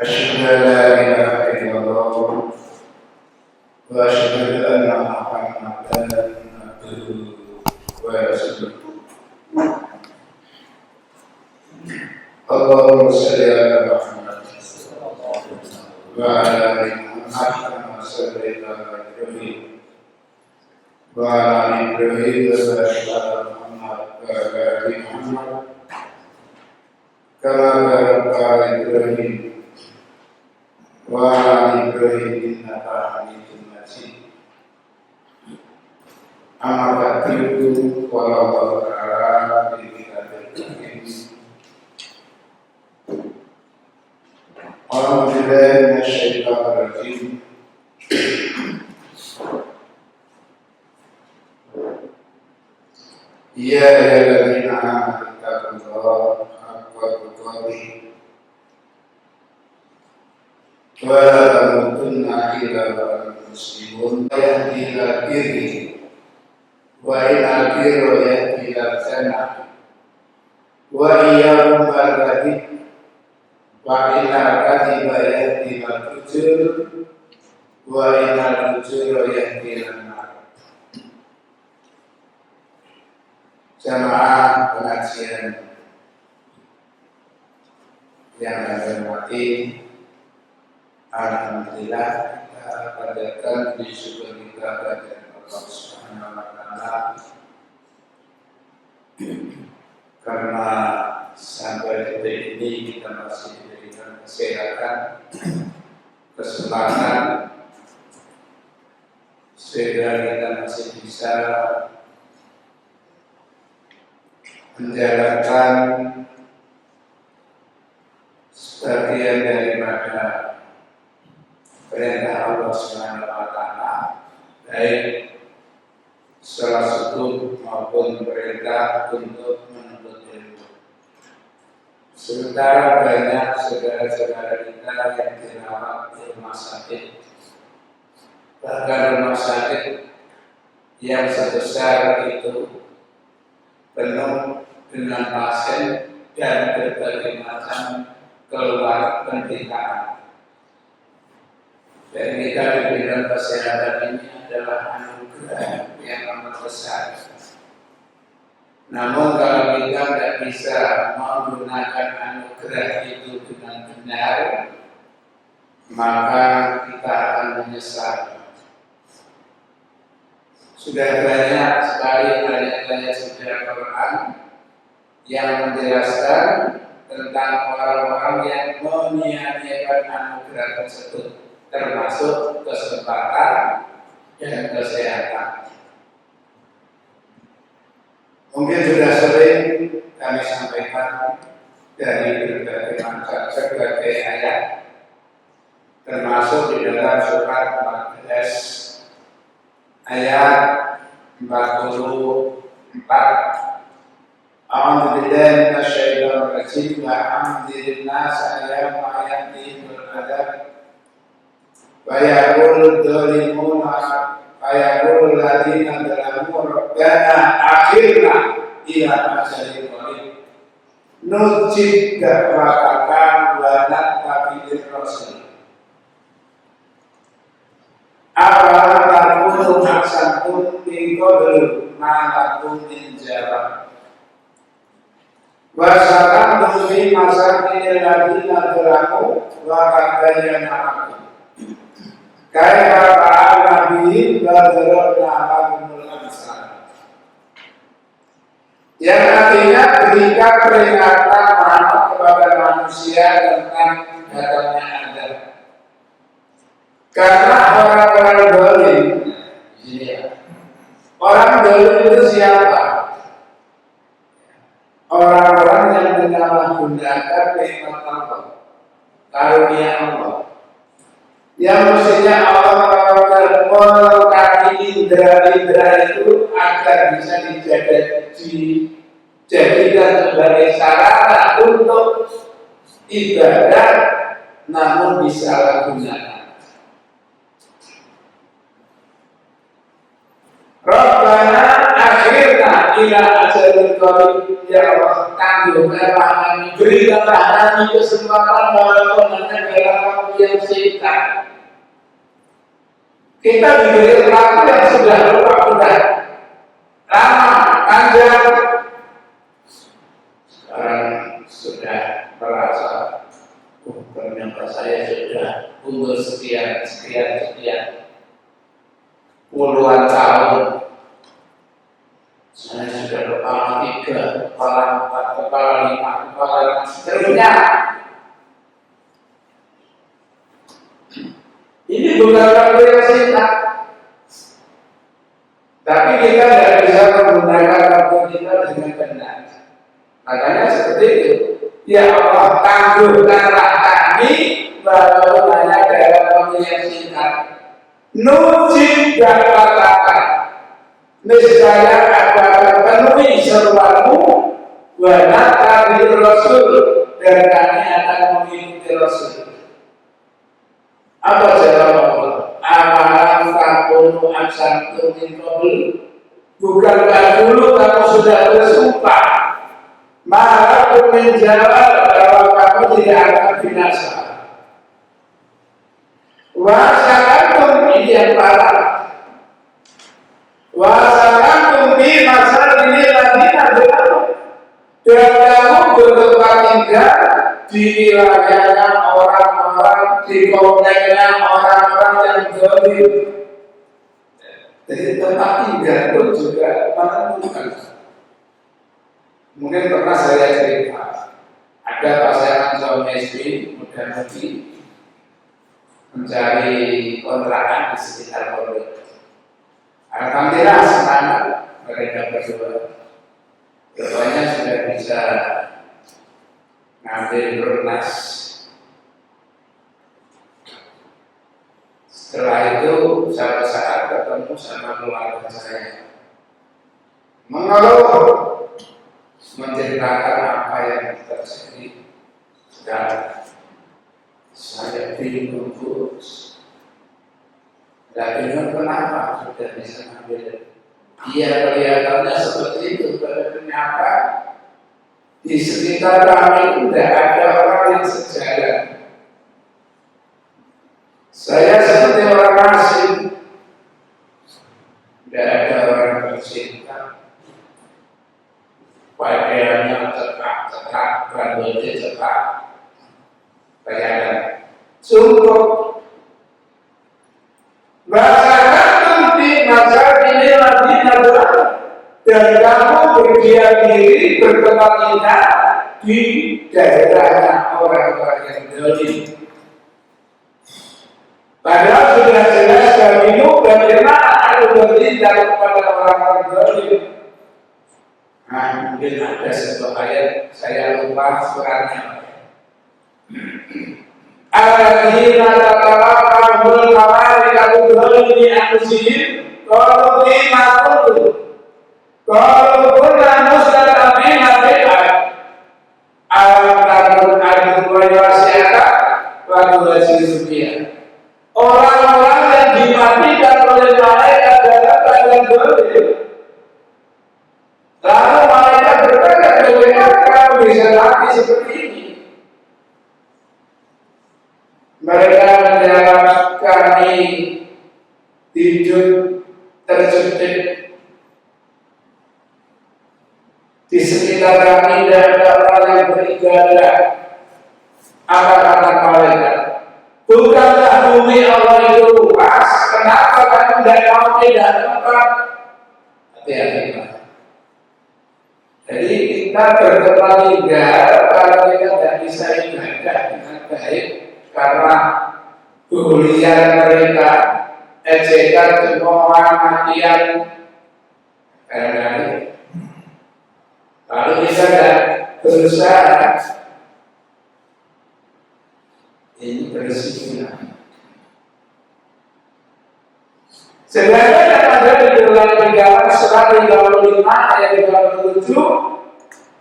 أشهد أن لا إله إلا الله وأشهد أن محمدا عبده ورسوله. اللهم صل على محمد وعلى آل محمد كما صليت على إبراهيم وعلى آل إبراهيم وبارك على محمد وعلى آل محمد كما باركت على إبراهيم وعلى آل إبراهيم إنك حميد مجيد. أما بعد قال الله تعالى في كتابه الكريم أعوذ بالله من الشيطان الرجيم يا أيها الذين آمنوا اتقوا الله حق تقاته ولا تموتن إلا وأنتم مسلمون. يهدي إلى البر وإن البر يهدي إلى الجنة وإياكم والكذب وإن الكذب يهدي إلى الفجور وإن الفجور يهدي إلى النار. Jamaah pengajian yang saya hormati, alhamdulillah kita panjatkan puji syukur kita kepada Allah Subhanahu wa Ta'ala karena sampai detik ini kita masih diberikan kesehatan, kesempatan, sehingga kita masih bisa menjalankan sebagian daripada perintah Allah Subhanahu wa Ta'ala, baik salah satu maupun perintah untuk menuntut ilmu. Sementara banyak saudara-saudara kita yang dirawat di rumah sakit, bahkan rumah sakit yang sebesar itu penuh dengan pasien dan berbagai macam keluar penderitaan. Dan kita di bidang kesehatan ini adalah anugerah yang amat besar. Namun kalau kita tidak bisa menggunakan anugerah itu dengan benar, maka kita akan menyesal. Sudah banyak sekali ayat-ayat suci Al-Quran yang menjelaskan tentang orang-orang yang menyia-nyiakan anugerah tersebut, termasuk kesempatan dan kesehatan. Mungkin sudah sering kami sampaikan dari berbagai ayat, termasuk di dalam surat 14 ayat 44. A'udzu billahi minasyaitonir rajim wa anzirin nasa yawma ya'tihimul adzab wa yaqulu dzalimuna wa yaqulu alladziina zalamu rabbana akhirna ila ajalin qarib nujib da'wataka wa nattabi'ir rasul. Apalah takunu aksantum min qablu ma lakum min jawab wa satamtum fi masakinil ladina zalamu wa qadayana akum kaifa fa'alna bihim wa darabna lahumul amsal. Yang artinya berikan peringatan kepada manusia tentang datangnya azab. Karena orang-orang zalim, orang zalim itu siapa? Orang-orang yang menyalahgunakan nikmat Allah, karunia Allah, yang mestinya Allah melengkapi indera-indera itu agar bisa dijadikan sebagai sarana untuk ibadah, namun disalahgunakan. Rabbana akhirna ila ajalin berkali ya Allah tangguhkanlah kami, berikanlah kami kesempatan walaupun hanya dalam waktu yang singkat. Kita diberi waktu yang sudah lama, panjang. Sekarang sudah merasa, ternyata saya sudah umur sekian puluhan tahun. Saya sudah kepala 3, kepala 4, kepala 5, kepala 6, seterusnya. Ini bukan waktu yang singkat. Tapi kita tidak bisa menggunakan waktu kita dengan benar. Makanya seperti itu. Ya Allah, tangguhkanlah kami walaupun hanya dalam waktu yang singkat. Nujib da'wataka, niscaya aku akan penuhi seruanmu, wa natabi'ur rasul, dan kami akan mengikuti Rasul. Apa jawab Allah? Amalan takunu aksantum min qabl, bukankah dulu kamu sudah bersumpah? Maka aku menjawab bahwa kamu tidak akan binasa. Wasakantum ini yang parah. Wasakantum di masa ini lagi adalah dan kamu bertempat tinggal di wilayahnya orang-orang, di kompleknya orang-orang yang zalim. Jadi tempat tinggal itu juga menentukan. Mungkin pernah saya cerita, ada pasangan suami istri muda-mudi mencari kontrakan di sekitar komplek. Alhamdulillah semangat mereka berdua. Keduanya sudah bisa ngambil bernas. Setelah itu suatu saat ketemu sama keluarga saya, mengeluh, menceritakan apa yang terjadi. Sekarang saya bingung terus. Dan bingung kenapa sudah bisa ngambil. Dia kelihatannya seperti itu, ternyata di sekitar kami tidak ada orang yang sejalan. Saya seperti orang asing, tidak ada orang bercinta. Pakaiannya cekak, rambutnya cekak, bayangkan. Sungguh bahkan di masa ini lagi adalah dan kamu berdiam diri bertempat tinggal di daerahnya orang-orang yang zalim. Padahal sudah jelas dahulu bagaimana aku bertindak kepada orang-orang zalim. Nah, mungkin ada sebuah ayat saya lupa suratnya. Alladzina tatalaqahul malaikatu bi anfusihim qalu bima kuntum qalu kunna mustaqimina fil ardh alam takun ardu wasi'ata wa tuwasi'u. Orang-orang yang dimatikan oleh malaikat dalam keadaan zalim. Lalu malaikat berkata, bagaimana kamu bisa mati seperti ini? Mereka menjawab, kami hidup terjepit di sekitar kami dan ada orang yang beribadah. Apa kata malaikat? Bukankah bumi Allah itu luas? Kenapa kamu tidak mau pindah tempat? Hati-hati. Jadi kita bertempat tinggal kalau kita tidak bisa ibadah dengan baik. Karena bulian mereka, ejekan cemoohan matian, kadang-kadang. Lalu kita berusaha ini bersihnya. Sebenarnya yang ada di dalam negara surat 35 ayat 37,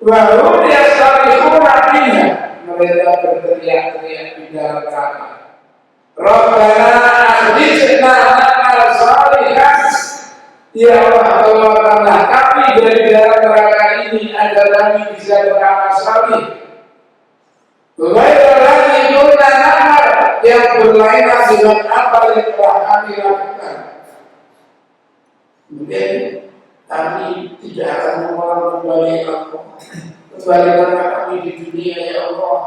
baru dia sekaligus nantinya. Mereka berteriak-teriak di dalam neraka. Rabbana akhrijna minal salihat. Ya Allah, tolonglah kami dari dalam neraka ini ini agar kami bisa beramal saleh. Ghairu lagi kunna na'mal, yang berlainan dengan apa yang telah kami lakukan. Mungkin kami tidak akan mengulang kembali Allah. Kembalikanlah kami di dunia ya Allah.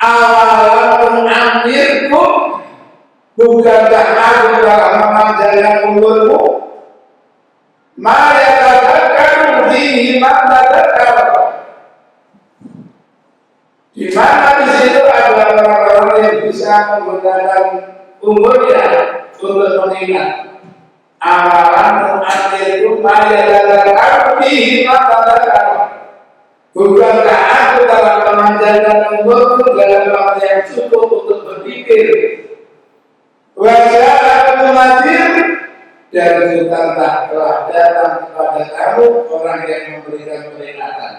Awalam amirkum, bukankah aku telah memanjangkan umurmu? Maya tadakkaru fihi man tadakkar. Di mana di situ ada orang-orang yang bisa menggunakan umurnya untuk mengingat. Awalam amirkum maya tadakkaru fihi man tadakkar. Bukankah aku telah memanjangkan umurmu dalam waktu yang cukup untuk berpikir? Wajah aku nadir, dan bukankah telah datang kepada kamu orang yang memberikan peringatan.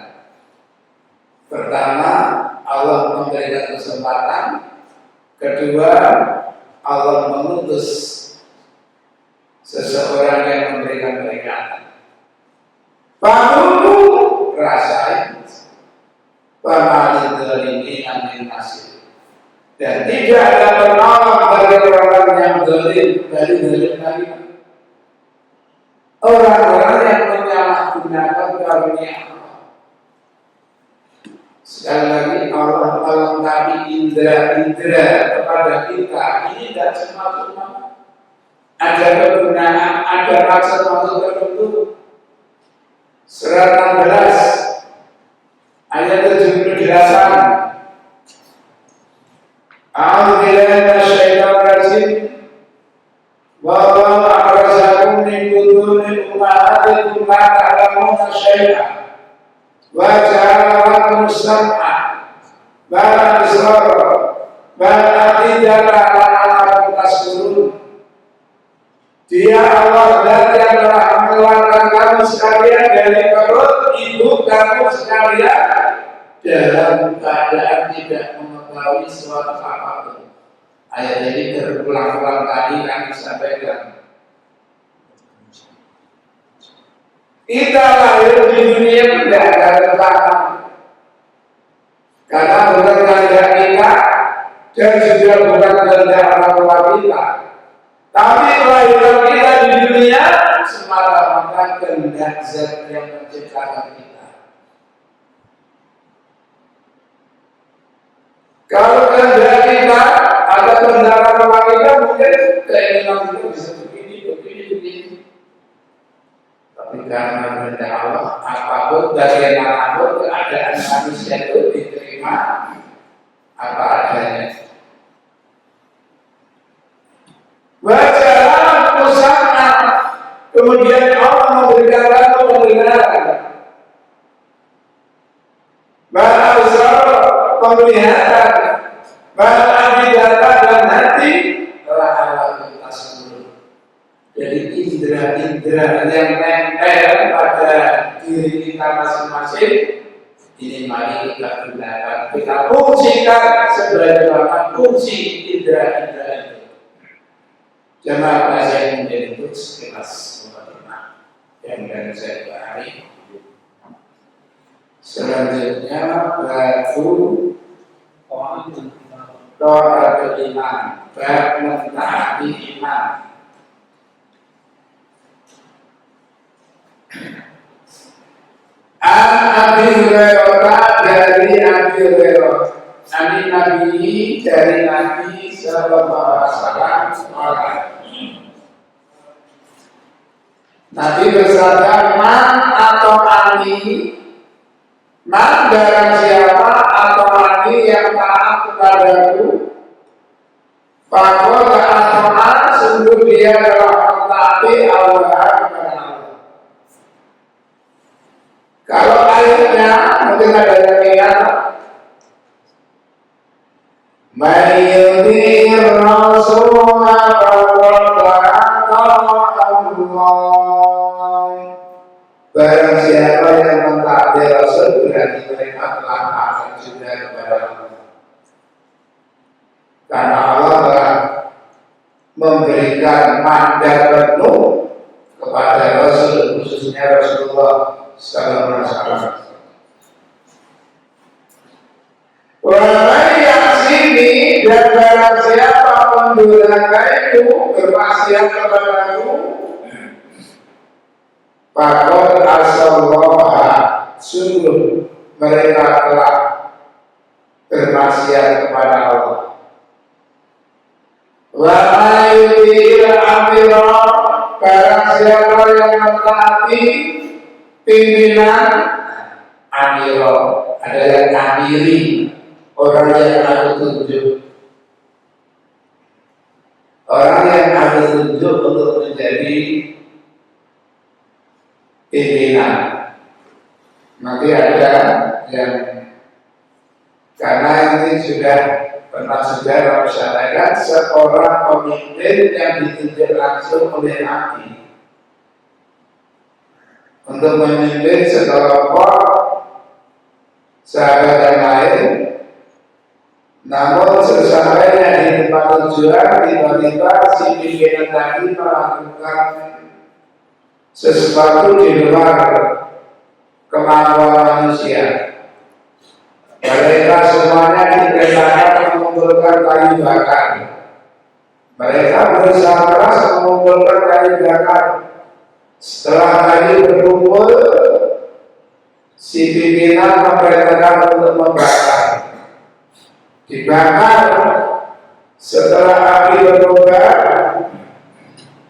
Pertama, Allah memberikan kesempatan. Kedua, Allah mengutus seseorang yang memberikan peringatan. Pamumu rasain, pamalin ini amin nasib. Dan tidak ada penolong bagi orang yang zalim dari zalim lagi. Orang-orang yang menyalahgunakan karunia Allah. Sekali lagi Allah melengkapi indera-indera kepada kita. Ini tidak cuma ada kegunaan, ada maksud-maksud tertentu. Surat 16 ayat 78. A'udzubillahi minasyaitonir rajim. Wa huwa akhrajakum min butuni ummahatikum la ta'lamuna syai'an. Wa ja'ala lakum as-sam'a wal absara wal afidata la'allakum tashkurun. Dia Allah yang telah mengeluarkan kamu sekalian dari perut ibu kamu sekalian dalam keadaan tidak mengetahui suatu apapun. Ayat ini berulang-ulang kali kami sampaikan. Kita lahir di dunia tidak ada tekanan, karena bukan kehendak kita dan juga bukan kehendak orang tua kita. Tapi kelahiran kita di dunia semata-mata kehendak Zat yang menciptakan kita. Kalau kehendak kita ada kehendak orang kita, mungkin keinginan kita bisa begini. Tapi karena kehendak Allah, apapun bagaimanapun keadaan manusia itu diterima apa adanya. Wajah pusatnya, kemudian Allah memberikan kamu pendengaran, bahasa penglihatan, bahasa abidata dan hati telah Allah tuntas dulu. Jadi indera-indera yang nempel pada diri kita masing-masing ini mari kita gunakan, kita fungsikan sebagaimana fungsi indera-indera itu. Jemaah kajian menjadi itu sekilas mukaddimah yang dari saya bahari. Selanjutnya batu doa iman, bab mentaati iman. Abi Hurairah dari Abi Hurairah, Nabi dari Nabi Sallallahu Alaihi Wasallam. Nabi bersabda, man atau ani, man barang siapa atau ani yang taat kepadaku, Pakoda atau an, sungguh dia telah mentaati Allah kepada Allah. Kalau ayatnya mungkin ada yang ingat, Mayyudir Rasulullah Allah. Barang siapa yang mentaati Rasul berarti mereka telah taat juga kepada Allah. Karena Allah telah memberi memberikan mandat penuh kepada Rasul, khususnya Rasulullah Sallallahu Alaihi Wasallam. Wahai yang sini dan barang siapa mendurhakaiku, bermaksiat kepadaku, Pakot asalloha, sungguh mereka telah bermaksiat kepada Allah. Wa ayyuhil amira, barang siapa yang mentaati pimpinan amira, ada yang amiri, orang yang aku tunjuk, orang yang aku tunjuk untuk menjadi pimpinan. Nanti ada yang, karena ini sudah pernah saudara sampaikan, seorang pemimpin yang ditunjuk langsung oleh Nabi untuk memimpin sekelompok sahabat yang lain. Namun sesampainya di tempat tujuan, tiba-tiba si pimpinan tadi melakukan sesuatu di luar kemampuan manusia. Mereka semuanya diperintahkan mengumpulkan kayu bakar. Mereka berusaha keras mengumpulkan kayu bakar. Setelah kayu berkumpul, si pimpinan memerintahkan untuk membakar. Dibakar. Setelah api berkobar,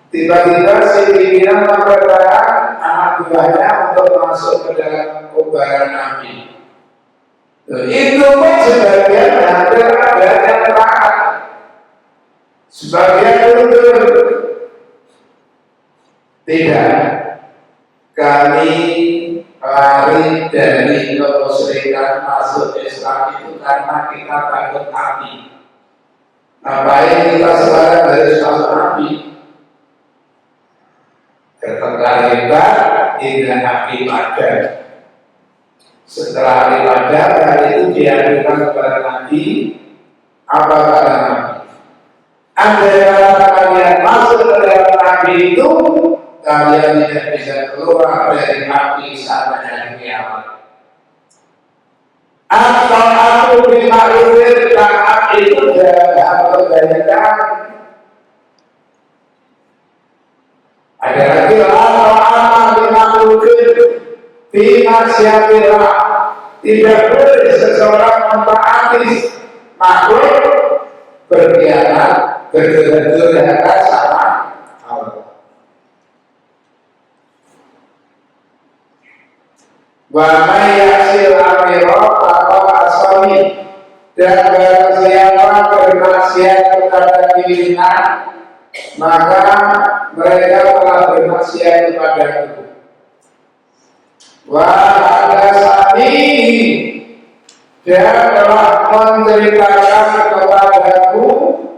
tiba-tiba si pimpinan memerintahkan anak buahnya untuk masuk ke dalam kobaran api. Itu pun sebagian hampir ada yang terangkat, sebagian mundur. Tidak, kami lari dari kemusyrikan masuk Islam itu karena kita takut api. Ngapain kita sekarang dari masuk api? Ketika hebat, dengan api padam. Setelah api padam, hal itu diadukan kepada Nabi. Apa kata Nabi? Andai kalian masuk ke dalam api itu, kalian tidak bisa keluar dari api sampai hari kiamat. Atau aku dimaklumkan api itu dalam kebanyakan. Ada lagi atau amal dimaklumkan di maksiatillah. Tidak boleh seseorang mentaati makhluk berkhianat, berdurhaka sama Allah. Wa may yasil amira faqad asami, dan barang siapa bermaksiat kepada pimpinan, maka mereka telah bermaksiat kepadaku. Wa hadasani, dia telah menceritakan kepadaku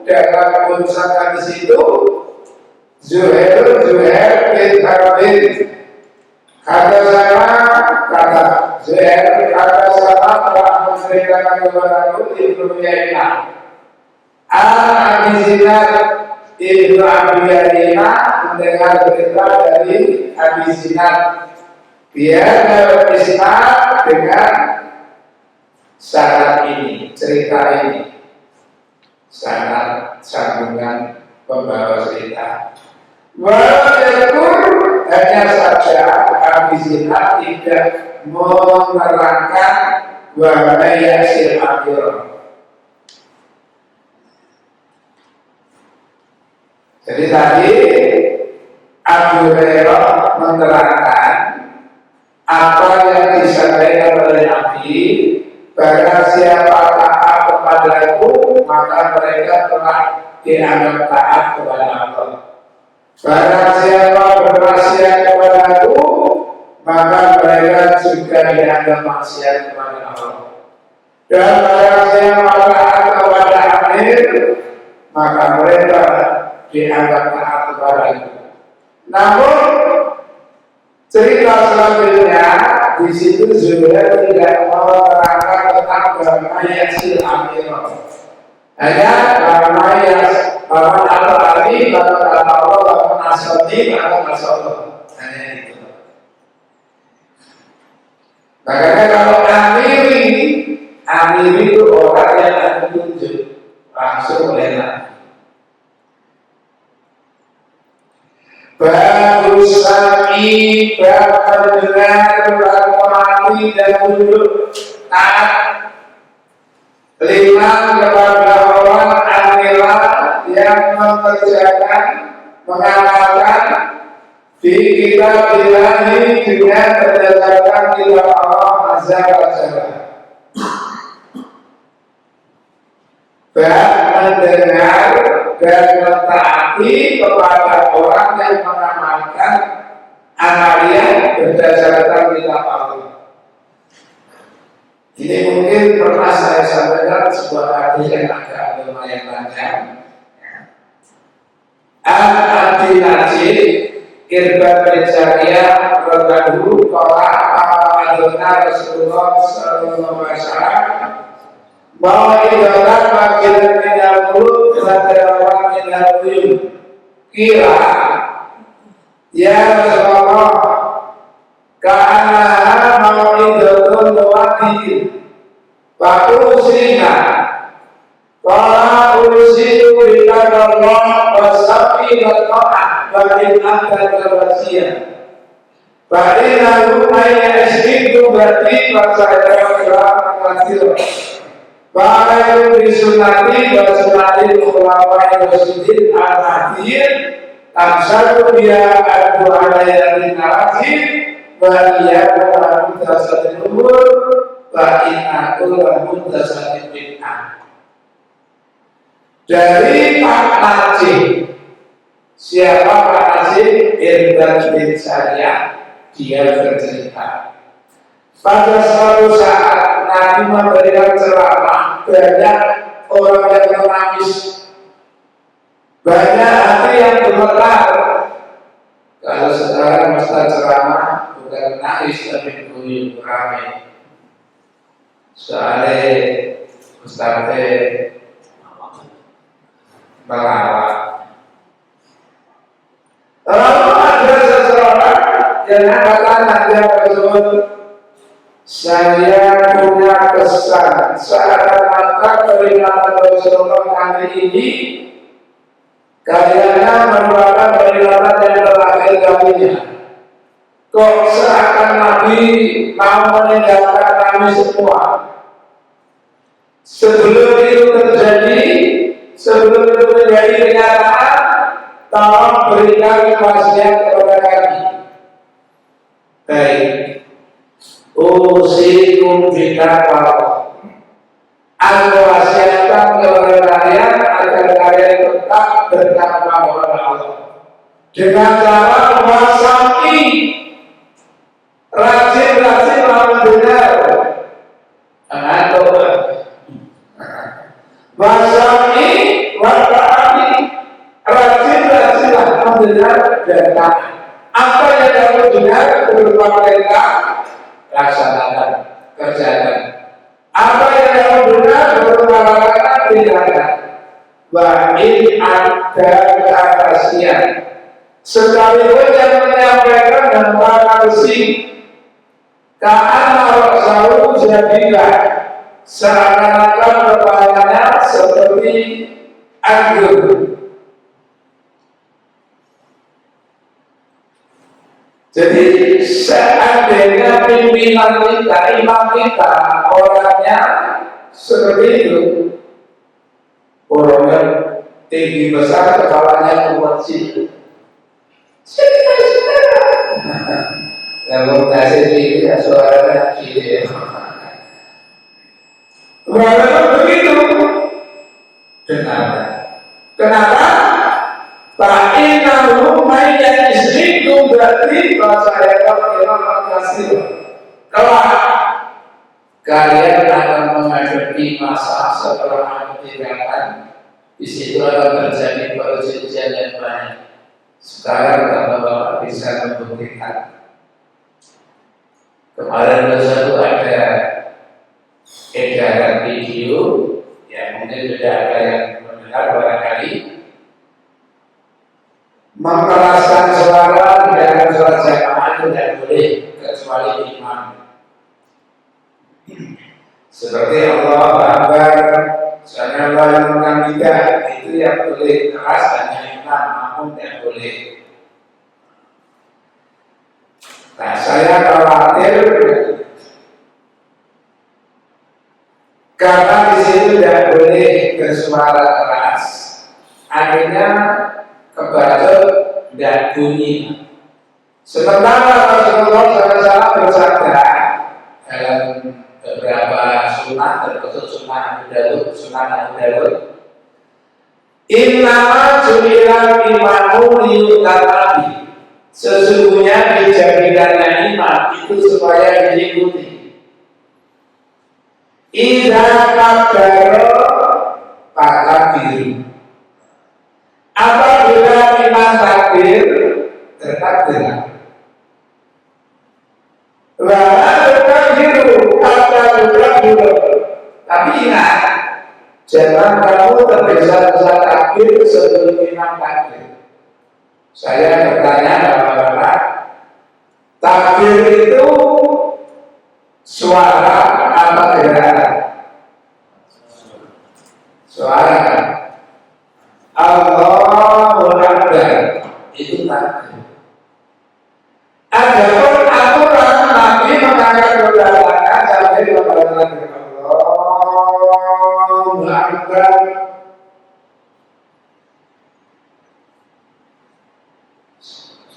dalam ucapan di situ Zuhair bin Harbin. Kata Zuhair telah menceritakan kepadaku Ibnu Yainah. Abi Zinad Ibnu Abi Yainah mendengar berita dari Abi Zinad. Dia dapat isnad dengan syarat ini, cerita ini, syarat sambungan pembawa cerita. Walaupun hanya saja Abi Zinad tidak menerangkan wa yasil amira. Jadi tadi Abu Hurairah menerangkan apa yang disampaikan oleh Nabi, barang siapa taat kepadaku, maka mereka telah dianggap taat kepada Allah. Barang siapa bermaksiat kepadaku, maka mereka juga dianggap maksiat kepada Allah. Dan barang siapa taat kepada Amir, maka mereka dianggap taat kepadaku. Namun cerita selanjutnya di situ Zuhair tidak mau menerangkan tentang bagaimana yasil amira. Hanya karena ya bahwa al-Ali, bahwa kata Allah, bahwa nasrani, bahwa nasolah. Hanya itu. Makanya kalau amir itu orang yang ada tunjuk langsung oleh Nabi. Bagus sami, mendengar, bermati dan tunduk taat. 5 kepada orang amilah yang mengerjakan, mengamalkan di kitab ilahi dengan berdasarkan kitab Allah Azza wa Jalla. Mendengar dan mentaati kepada orang yang mengamalkan amalia berdasarkan kitab Allah. Ini mungkin pernah saya sampaikan sebuah hadis yang agak lumayan panjang. Al-Adi Najib Irbad bin Jariyah radhiyallahu anhu qala Rasulullah sallallahu alaihi wasallam bahwa ibarat bagian minal mulut adalah minal uyun. Kira ya Rasulullah karena mau idotun wadiin Pakusina Kala usiru bika Allah wasafi wa ta'ah Ba'in akan terwasian Ba'in lalu ayah esriku berarti Pasaya kira kasir Ba'in bisunati Basunati Khulafai Rasulid Al-Hadir Tamsadu biya Adu alayah Rinarajid Ba'iyah Ba'in Tasatin Umur Ba'in aku Ba'in Tasatin Bid'ah. Dari Pak Najib. Siapa Pak Najib? Irbad bin Jariyah. Dia bercerita pada suatu saat Nabi memberikan ceramah, banyak orang yang menangis, banyak hati yang gemetar. Kalau sekarang masa ceramah bukan nangis tapi kuyup ramai. Soalnya Ustadz melawat. Lalu ada seseorang yang mengatakan dia tersebut, saya punya kesan seakan-akan peringatan Rasulullah kali ini kayaknya merupakan peringatan yang terakhir kalinya. Kok seakan Nabi mau meninggalkan kami semua. Sebelum itu terjadi, sebelum itu menjadi kenyataan, tolong berikan wasiat kepada kami. Baik. Usikum bitaqwa. Aku wasiatkan kepada kalian agar kalian tetap bertakwa kepada Allah. Dengan cara wasati, rajin-rajin mendengar. Atau wasati, wasati, rajin-rajinlah mendengar dan taat. Apa yang kamu dengar berupa perintah, laksanakan, kerjakan. Apa yang kamu dengar berupa larangan, tinggalkan. Wa in ada keaksian. Sekalipun yang menyampaikan tanpa kalsi, ka'anna ra'sahu jadilah, seakan-akan kepalanya seperti anggur. Jadi seandainya pimpinan kita, imam kita orangnya seperti itu, orangnya tinggi besar, kepalanya kuat sih. Kalau kasih ini suaranya kiri. Walaupun begitu, kenapa? Fa'innahu mayyan isyriku berarti bahasa Arab kasih. Kalau kalian akan menghadapi masa setelah meninggalkan, di situ akan terjadi perselisihan yang banyak. Sekarang kalau Bapak bisa membuktikan, kemarin ada edaran video yang Mungkin sudah ada yang mendengar barangkali memperaskan suara di dalam sholat jamaah itu tidak boleh kecuali imam. Seperti Allah Akbar, Subhanallah yang mengambilkan itu yang boleh keras hanya imam, namun tidak boleh. Nah, saya khawatir karena di situ tidak boleh bersuara keras, akhirnya kebacut dan bunyi. Sementara Rasulullah SAW bersabda dalam beberapa sunnah, termasuk sunnah Abu Dawud, Innama ju'ilal imamu liyutamabi. Sesungguhnya dijadikannya imam itu supaya diikuti. Idza kabbara fakabbiru. Apabila imam takbir, tertakbirlah. Wa takbiru kata takbiru. Tapi ingat, jangan kamu tergesa-gesa takbir sebelum imam takbir. Saya bertanya Bapak-bapak, takbir itu suara apa gerakan? Suara. Allahu Akbar itu takbir. Adapun aturan Nabi mengangkat kedua tangan sampai membaca Allahu Akbar.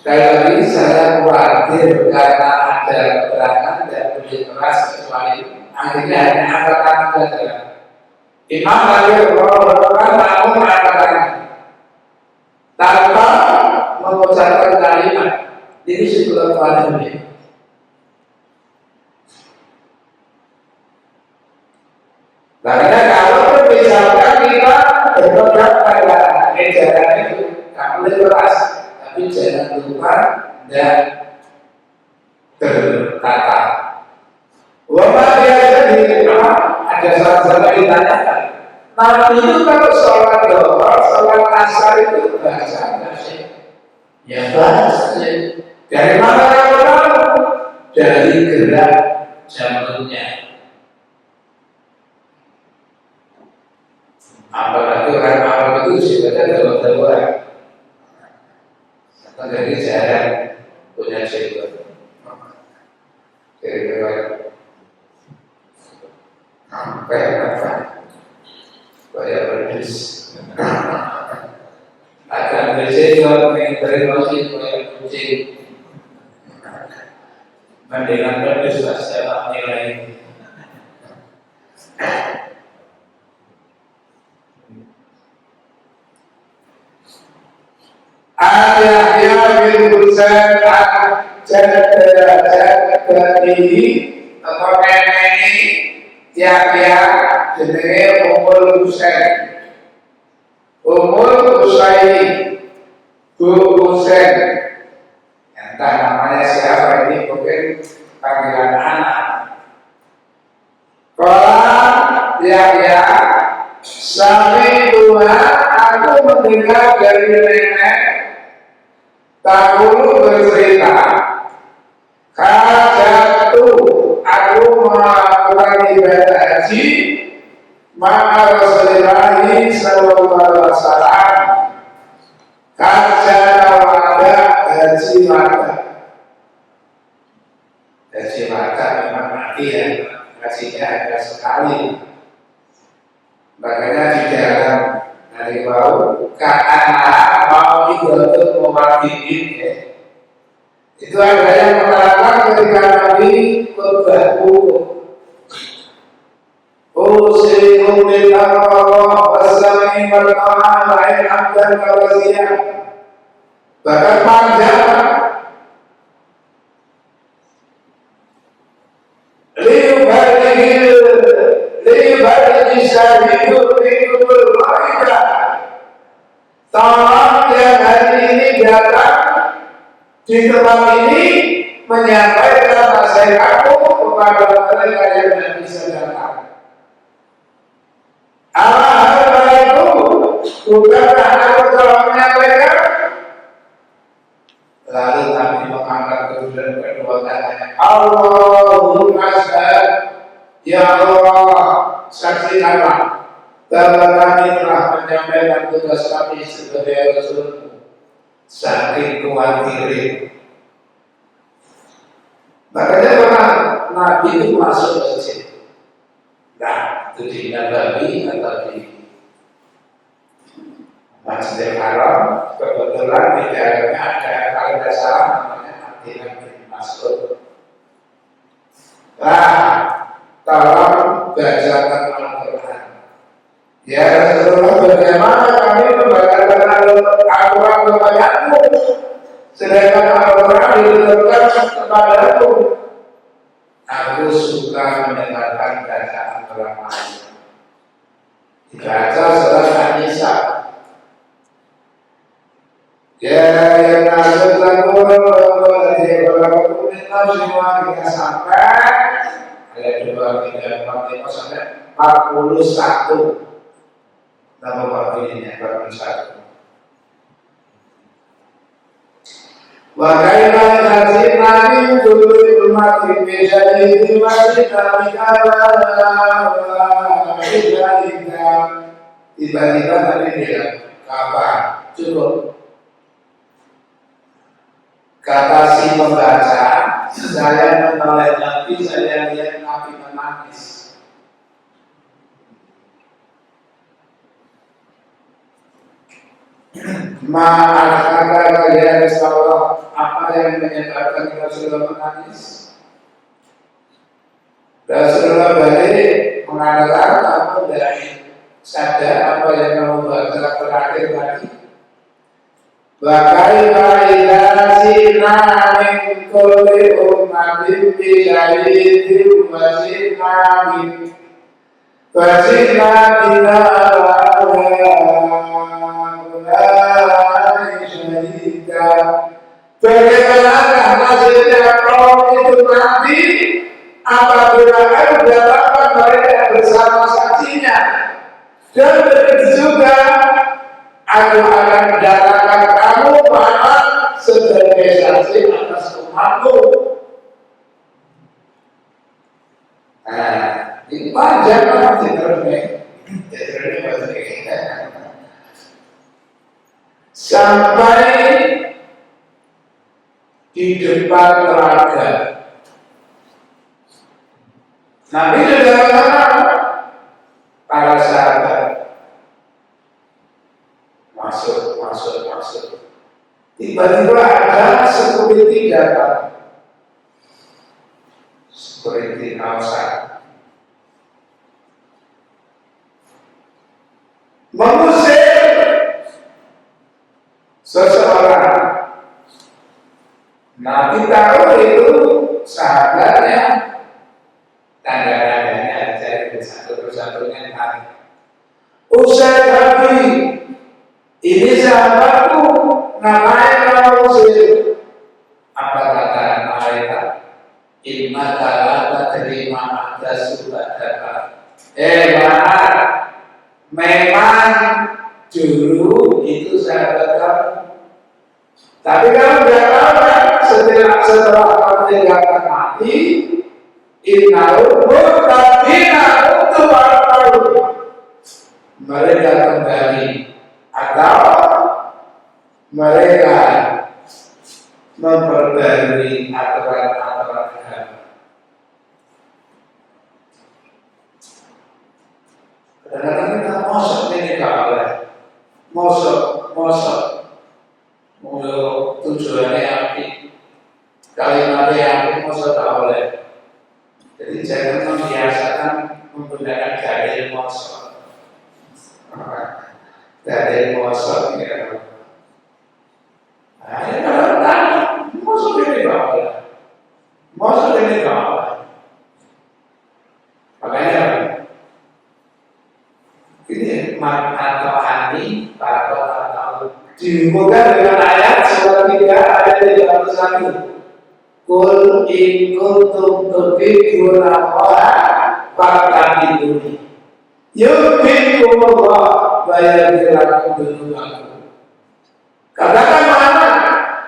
Sekali lagi saya khawatir karena ada keterangan dan boleh keras kecuali akhirnya hanya angkatan saja. Imam lagi berdoa namun angkatan tanpa mengucapkan kalimat. Ini sebelum kalimat. Makanya kalau misalkan kita berdoa pada ejaran itu, kamu boleh keras. Tapi jangan lupa dan berkata. Wabah biasa di ada salah-salah ditanyakan. Nabi itu kalau sholat doa, sholat asar itu bahasa Indonesia. Ya bahasa. Dari mana kamu tahu? Dari gerak jantungnya. Apalagi orang awam itu sebenarnya dalam-dalam. Menjadi jarang punya cerita. Kira-kira apa? Kayak berdis. Akan bercerita menginterogasi kayak kucing. Mendingan berdis secara nilai. Ayah bin Husain jadi atau ini tiap-tiap jenenge Ummul Husain. Ummul Husain, Bu Husain. Entah namanya siapa ini, mungkin panggilan anak. Kalau tiap-tiap sampai Tuhan, aku mendengar dari nenek Takulu bercerita, kajatu aku melakukan ibadah haji, maka Rasulullah sallallahu alaihi wasallam kajana wada haji wada. Haji wada memang mati ya, hajinya ada sekali. Makanya di dalam dari bau karena mau ikut mewakili itu ada yang mengatakan ketika Nabi khutbah hukum usikum bil taqwa wasami wal ta'am lain abdan kawasiyah bahkan panjang liubarigi syahidu fikubul wa'ida. Tolong yang hari ini datang di tempat ini menyampaikan nasihatku kepada mereka yang tidak bisa datang. Allah itu bukankah aku telah menyampaikan? Lalu Nabi mengangkat kedua tangannya. Allahumma syahad, ya Allah, saksikanlah bahwa kami telah menyampaikan tugas kami sebagai Rasul. Saking khawatir. Makanya orang Nabi itu masuk masjid. Nah, itu di Nabawi atau di Masjidil Haram. Kebetulan di dalamnya ada, kalau tidak salah namanya Abdillah bin Mas'ud. Tolong bacakan Al-Quran. Ya Rasulullah, bagaimana kami membacakan Al-Quran kepadamu, sedangkan Al-Quran diturunkan kepadamu? Aku suka mendengarkan bacaan orang lain. Dibaca surat An-Nisa. Ya yang nasib lakukan semua sampai ayat 2, 3, 4, 5 sampai 41. Nama wakilnya 41. Wa kaina nazina min kulli ummatin bi shahidin wa ji'na tiba-tiba tadi bilang kapan? Cukup. Kata si pembaca, saya menoleh Nabi, saya lihat Nabi menangis. Maka kalian Rasulullah, apa yang menyebabkan Rasulullah menangis? Rasulullah balik mengatakan, kamu dari sadar apa yang kamu baca terakhir tadi? Bagaimana idasina min kulli ummatin bi syahidin wa sina bina bagaimana nasibnya kaum itu nanti apabila ada dapat mereka bersama saksinya, dan begitu juga aku akan datangkan kamu Muhammad sebagai saksi atas umatku. Nah, ini panjang banget ceritanya. Sampai di depan telaga. Nabi sudah katakan para sahabat masuk. Tiba-tiba ada security datang. Security outside. Mengusir seseorang. Nabi tahu itu sahabatnya, tanda-tandanya jadi satu-satunya tadi. Usai Nabi, ini sahabatku, namanya kamu usir. Apa kata mereka? Inna ta'ala terima atas subhadaka. Benar, memang dulu itu sahabat kamu. Tapi kamu tidak tahu kan, setelah kamu tinggalkan mati, innahu murtadina untuk tahu mereka kembali atau mereka memperbarui aturan-aturan agama. Kadang-kadang kita mosok ini kalah, mosok. Tujuannya api, kalimatnya api, mosok tak boleh. Jadi jangan membiasakan menggunakan dalil mosok. Dalil mosok ini kan. Nah, ini kalau mosok ini boleh. Mosok ini boleh. Makanya ini atau ani atau dihubungkan dengan ayat surat 3 ayat 31. Qul in kuntum tuhibbuna Allah fattabi'uni Yuhibbukumullah wa yaghfir lakum dzunubakum. Katakan mana?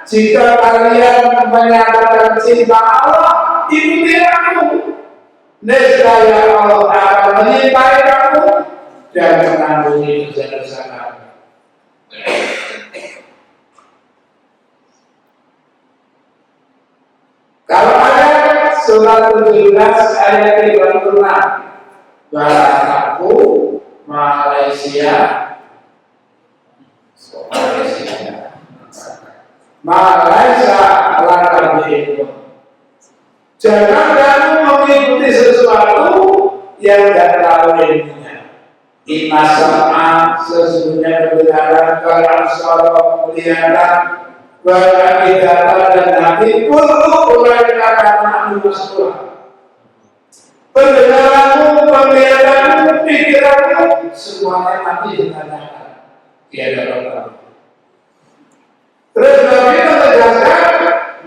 Jika kalian menyatakan cinta Allah, ikuti aku. Niscaya Allah akan menyintai kamu dan mengampuni dosa-dosa kamu. Kalau ada surat 17 ayat 36, Barakku Malaysia, lakabihim. Jangan kamu mengikuti sesuatu yang tidak tahu ilmunya. Inna sama sesungguhnya kebenaran kalau suara penglihatan bahkan data dan hati perlu mereka karena masalah. Pendengaranmu, penglihatanmu, pikiranmu semuanya mati ditanyakan. Tiada orang. Terus Nabi menegaskan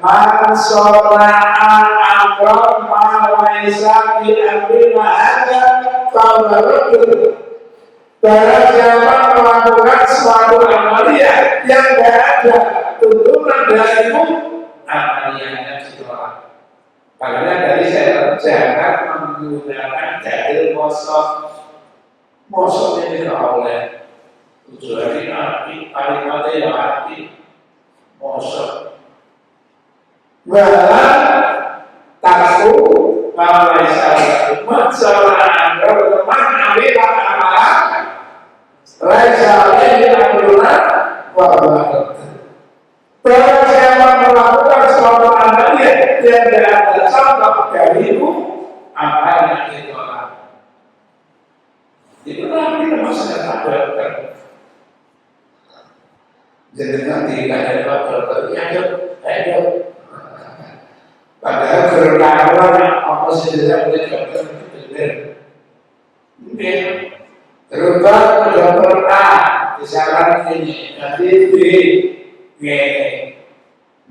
man shola'a amran ma laisa fi amrina hadza fa huwa barang siapa melakukan suatu amalia yang tidak ada tuntunan darimu, amaliyahnya ditolak. Makanya tadi saya jangan menggunakan dalil mosok ini tidak boleh. Tujuan ini kalimatnya yang arti mosok. Bahkan taksu Malaysia masalah berteman ambil amalan Raja ini adalah wabah. Barang siapa melakukan suatu amalan yang tidak ada contoh darimu, amalnya ditolak. Itu nanti masalah dokter. Jadi nanti ada dokter yang ayo. Padahal kerelawan apa sih tidak boleh dokter itu benar. Terubah dokter A disaran ini nanti B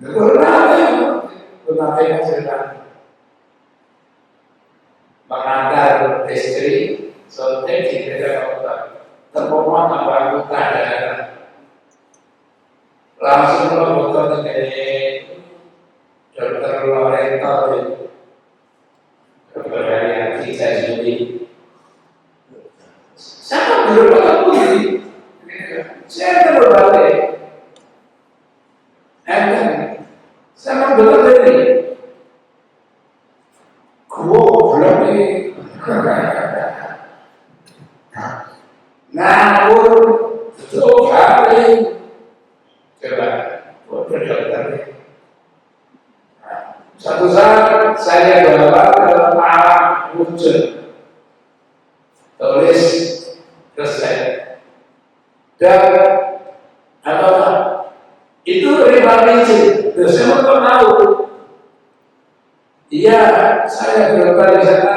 dokter A berbagai cerita mengantar istri sampai di daerah terpomot tanpa anggota daerah langsung dokter dari dokter Loreto dokter dari saya sendiri. Saya berbalik begini, saya berbalik, saya berbalik ini, belum ini, namun betul kali, coba berdokter. Satu saat saya bawa ke alam wujud, tulis resep dan apa itu riba licin. Saya mau tahu. Iya, saya berapa di sana.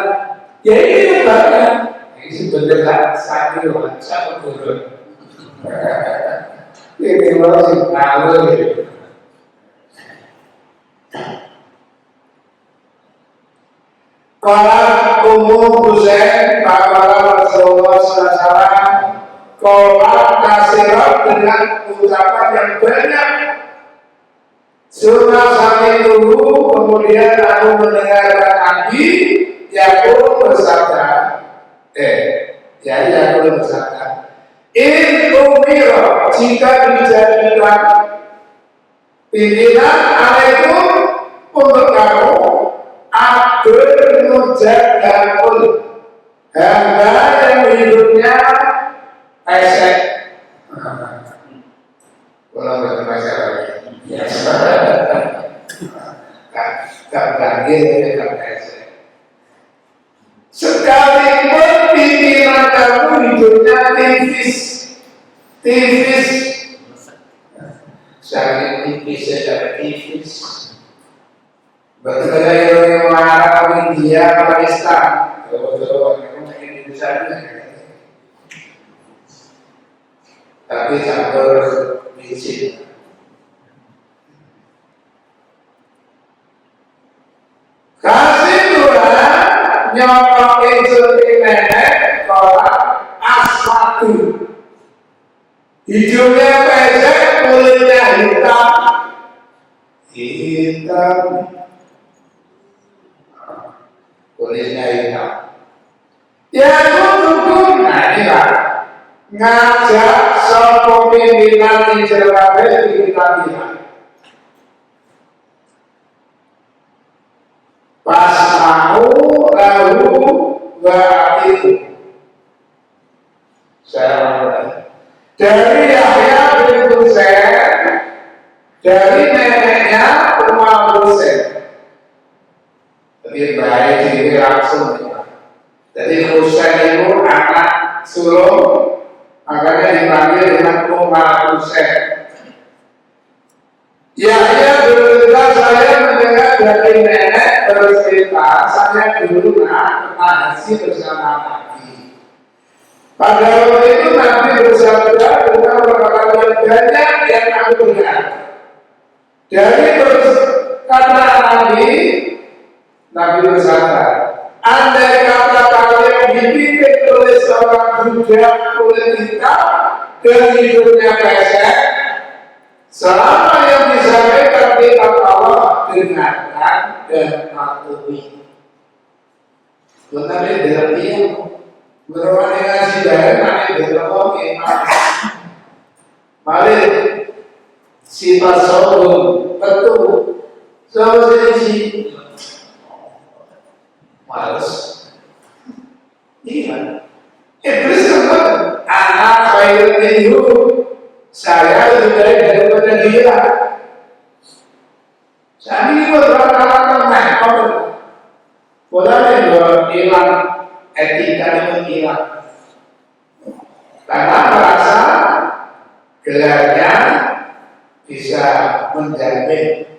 Ya ini bahkan ini sebenarnya sakit lah, saya turun. Ini masih tahu. Kalau umum Husain bahwa Rasulullah SAW kalau kasirat dengan ucapan yang banyak sunnah sampai dulu kemudian aku mendengarkan Nabi Yakub bersabda Yakub bersabda in umiro jika dijadikan pimpinan alaikum untuk kamu Abdul Mujadakul hamba yang hidupnya esek. Kalau bahasa Arab tak lagi tak esek. Sekalipun pimpinan kamu hidupnya tipis, sangat tipis, secara tipis. Betul yang mengarah India, Pakistan, betul Indonesia tapi campur licin. Kasih Tuhan nyokokin suntik nenek, kolak satu. Hidungnya pendek, kulitnya hitam. Hitam. Kulitnya hitam. Ya hukum. Nah ini lah. Ngajak sopo pimpinan di Jawa di kita bilang. Pas mau lalu itu saya dari Yahya bin Husain, dari neneknya Umar Husain. Lebih baik ini langsung. Jadi Husain itu anak sulung, makanya dipanggil dengan Umar Husain. Yahya bercerita, saya mendengar dari nenek bercerita, saya dulu pernah haji bersama Nabi. Pada waktu itu Nabi bersabda dengan perkataan yang banyak yang aku dengar. Dari kata Nabi bersabda, andai kata kalian dipimpin oleh seorang budak kulit hitam dan hidupnya pesek, selama yang disampaikan kitab Allah dengarkan dan patuhi. Tetapi dalam dia berwarna ngasih dari nanti berlaku iman. Mari sifat sombong betul. Sombong sih males. Iya. Iblis sempat anak khairul minhu. Saya lebih baik daripada dia. Saya ini berkata-kata mehmet. Boleh hilang etika itu hilang. Karena merasa gelarnya bisa menjamin.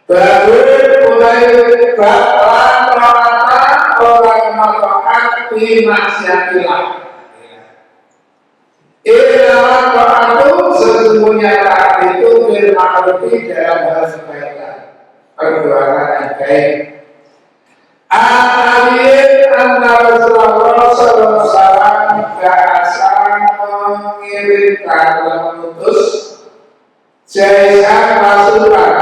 Baru mulai rata-rata orang melakukan maksiatilah. Ilalah ta'atu sesungguhnya taat itu bermaklufi dalam hal kebaikan, perbuatan yang baik. Al-Aliyah anna Rasulullah SAW bahasa mengirimkan dan mengutus jaisan pasukan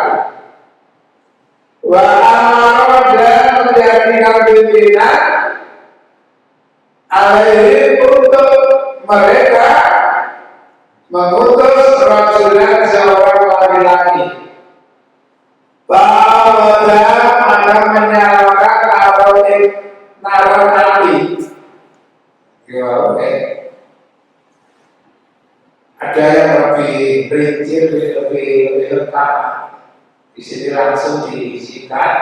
wa amara dan menjadikan pimpinan alaihi untuk mereka mengutus rajulan seorang laki-laki bahwa akan menyalakan nalar nabi. Oke. Ada yang lebih rinci, lebih lengkap. Di sini langsung disingkat.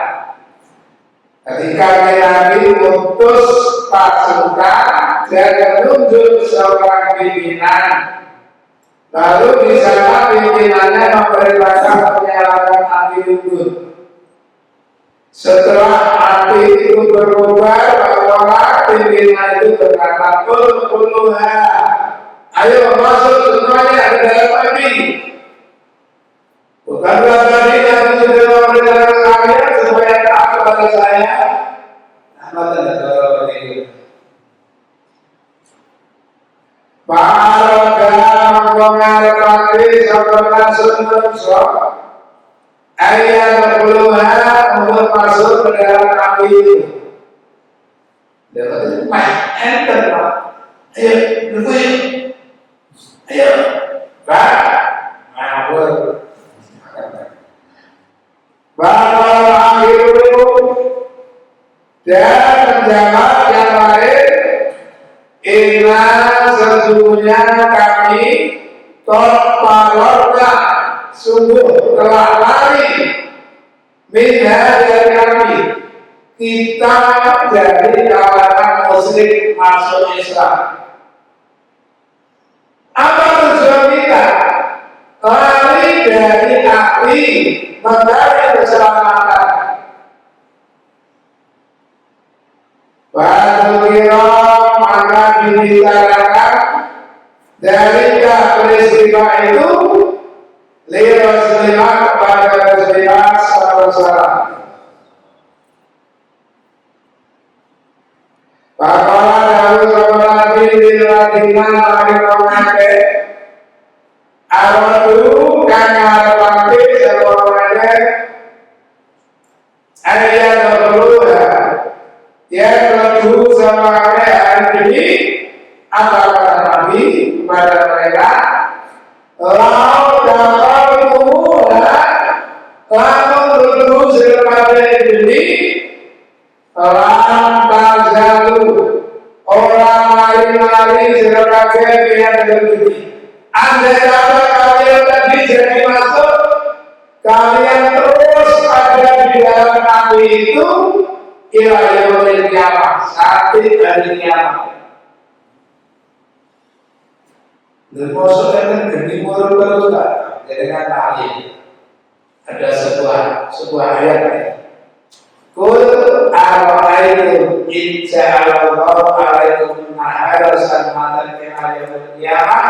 Ketika Nabi mengutus pasukan dan menunjuk seorang pimpinan, lalu di sana pimpinannya memerintahkan menyalakan api unggun. Setelah api itu berkobar, maka pimpinan itu berkata, "Kulluha, ayo masuk semuanya ke dalam api." Bukankah tadi yang sudah memerintahkan kalian supaya taat kepada saya? Apa tanda jawab ini? Para mengarahkan seorang manusia ayat keluar untuk masuk ke dalam api itu. Dapat enter pak. Ayo, berkuih. Ayo, pak. Ngawur. Bapak itu dan menjawab yang lain, inna sesungguhnya kami terpalorga sungguh telah lari minha dari kami kita dari kalangan muslim masuk Islam. Apa tujuan kita? Lari dari api mencari keselamatan. Wasukiro maka dibicarakan dari peristiwa itu li Rasulullah kepada Rasulullah SAW. kalian terus ada di dalam kami itu ila yaumil qiyamah, sampai hari kiamat. Dan maksudnya kan gede mulu terus kan, dengan tali. Ada sebuah ayat. Kul ara'aytum in ja'alallahu 'alaikum nahara sanmatan ila yaumil qiyamah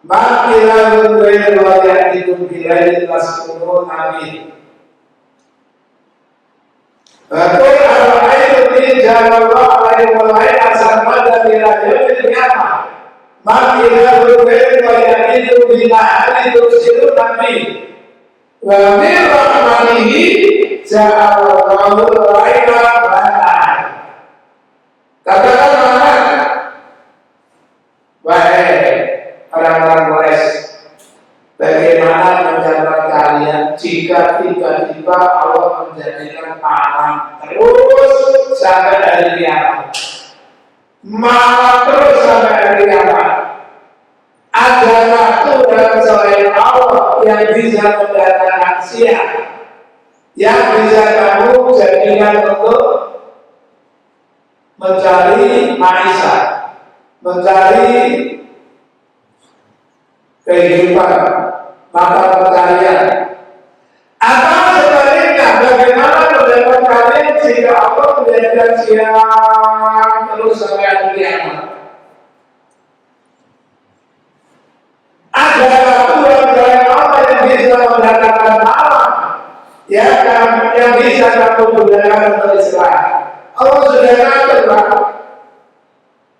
ma ilahun ghairu wa ya'tikum bilailin taskununa fihi. Kul ara'aytum in ja'alallahu 'alaikum nahara sanmatan ila yaumil qiyamah ma ilahun ghairu wa ya'tikum bilailin taskununa fihi. Wa min rahmatihi ja'alallahu laila bahan. Katakan mana? Baik, orang-orang Quraisy, bagaimana pendapat kalian jika tiba-tiba Allah menjadikan malam terus sampai hari kiamat? Malam terus sampai hari kiamat. Ada waktu dalam selain Allah yang bisa mendatangkan siang, yang bisa kamu jadikan untuk mencari maisha, mencari kehidupan, mata pencarian. Atau sebaliknya, bagaimana pendapat kalian jika Allah menjadikan siang terus sampai hari kiamat? Ada waktu yang Allah yang bisa mendatangkan malam, ya kan, yang bisa kamu gunakan untuk istirahat. Allah sudah ngatur, Pak.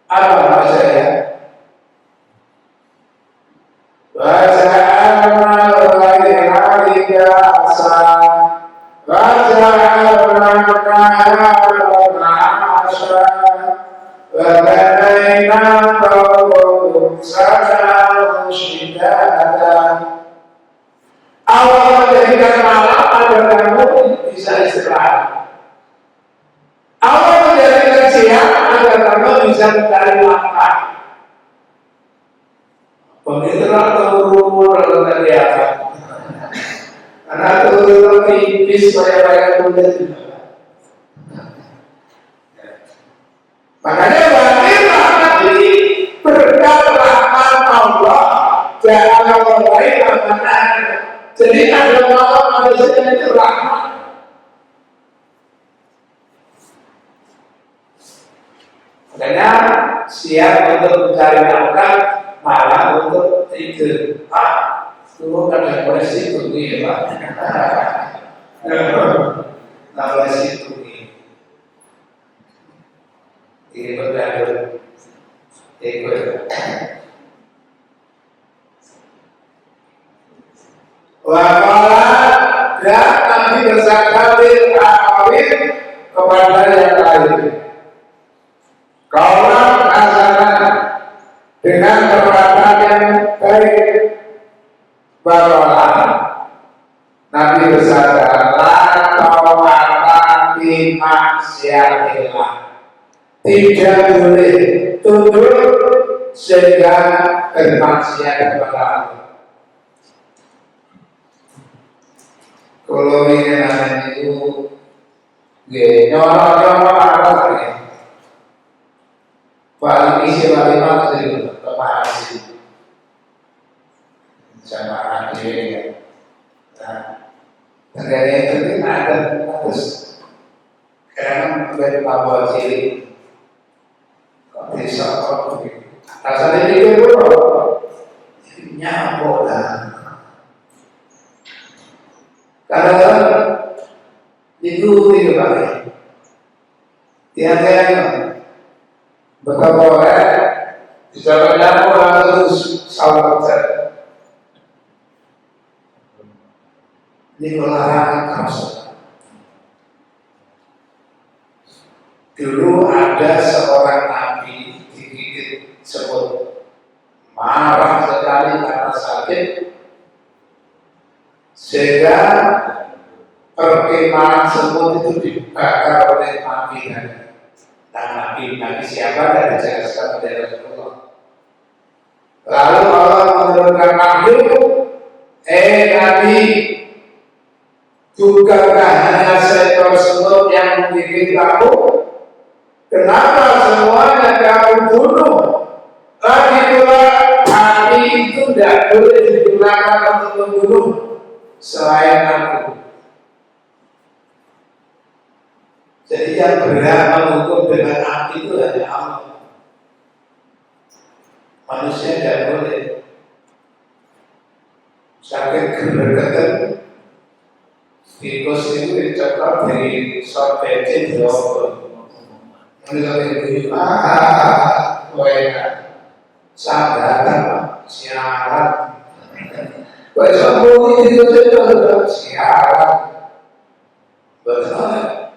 Apa maksudnya? Waja'alna al-laila libasa waja'alna an-nahara ma'asha wa banayna fawqakum sab'an shidada. Allah menjadikan malam agar kamu bisa istirahat. Allah menjadikan siang agar kamu bisa mencari makan. Begitulah turun kalau terlihat. Karena turun tipis supaya kulit. Makanya bagaimana ini berkat rahmat Allah jangan orang lain amanah. Jadi ada malam manusia itu rahmat. Makanya siap untuk mencari nafkah, malam untuk tidur. Pak, dulu ada polisi tunggu ya Pak. Nah polisi tunggu. Ini berlalu. Ikut. Waqala dan Nabi bersabda bil awin kepada yang lain. Kaulah hasanah dengan perkataan yang baik. Bahwa Nabi bersabda la tawata fi maksiatillah. Tidak boleh tunduk sehingga bermaksiat kepada Allah. Kalau ini namanya itu nyono-nyono apa ya? Paling isi lima itu kemahasi sama akhirnya. Nah, negara itu ada terus karena dari Papua Cili kok bisa kok begitu. Rasanya itu nyambung lah. Karena itu tidak baik. Tiada betapa orang bisa menyambung terus sahabat saya. Ini larangan keras. Dulu ada seorang nabi digigit semut, marah sekali karena sakit, sehingga perkemahan semut itu dibakar oleh nabi dan nabi siapa dan dijelaskan oleh Rasulullah. Lalu Allah menurunkan wahyu, nabi, Bukankah hanya seekor semut yang menggigit kamu? Kenapa semuanya kamu bunuh? Lagi pula api itu tidak boleh digunakan untuk membunuh selain aku. Jadi yang berhak menghukum dengan api itu hanya Allah. Manusia tidak boleh. Sakit gergetan tikus itu dicekal dari short becet di obat. Menurut sadar siaran. Kau sambung itu saja siaran. Betul.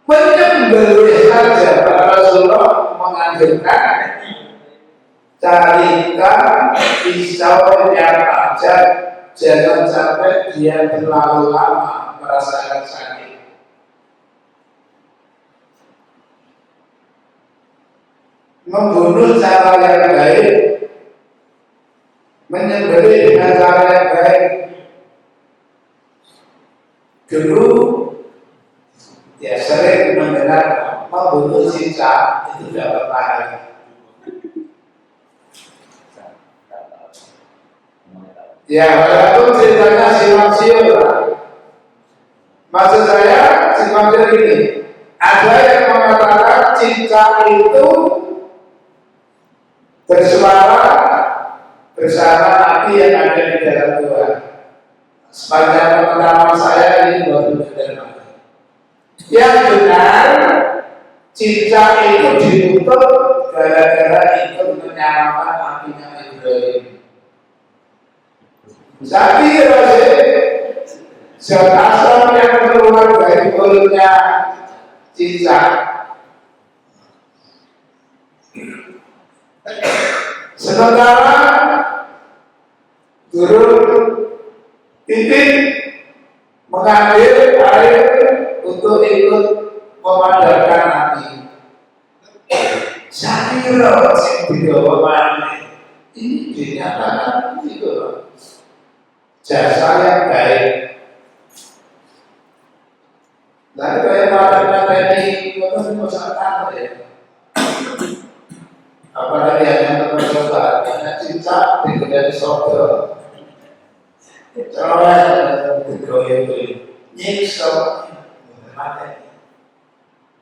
Menyembelih saja Rasulullah menganjurkan carikan pisau yang tajam, jangan sampai dia terlalu lama merasakan sakit. Membunuh cara yang baik, menyembelih dengan cara yang baik. Dulu ya sering mendengar membunuh cicak itu tidak berbahaya. Ya walaupun ceritanya silang-siung lah. Maksud saya semacam ini. Ada yang mengatakan cicak itu bersuara bersama api yang ada di dalam Tuhan. Sepanjang pengalaman saya ini baru benar. Yang benar, cicak itu ditutup gara-gara ikut menyalakan apinya Ibrahim. Saya kira zat asam yang keluar dari mulutnya cicak. Sementara guru titik mengambil air untuk ikut memadamkan api. Saya kira yang dibawa ini dinyatakan itu jasa yang baik. Lalu kayak pada ini itu masalah ya. Apalagi yang tercoba hanya cinta tidak disobel. Soalnya itu nyiksa.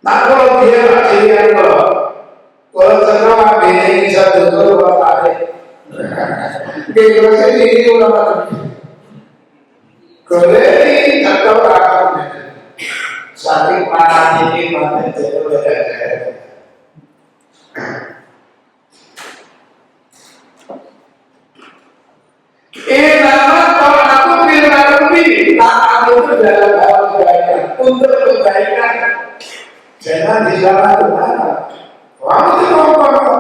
Nah kalau dia masih kalau sekarang ini bisa betul apa kalau ini ulama Koleri atau akan saking mana ini mana jadi beda. Ini nama kalau aku bilang lebih tak itu dalam hal kebaikan untuk kebaikan jangan disalahgunakan. Kamu itu ngomong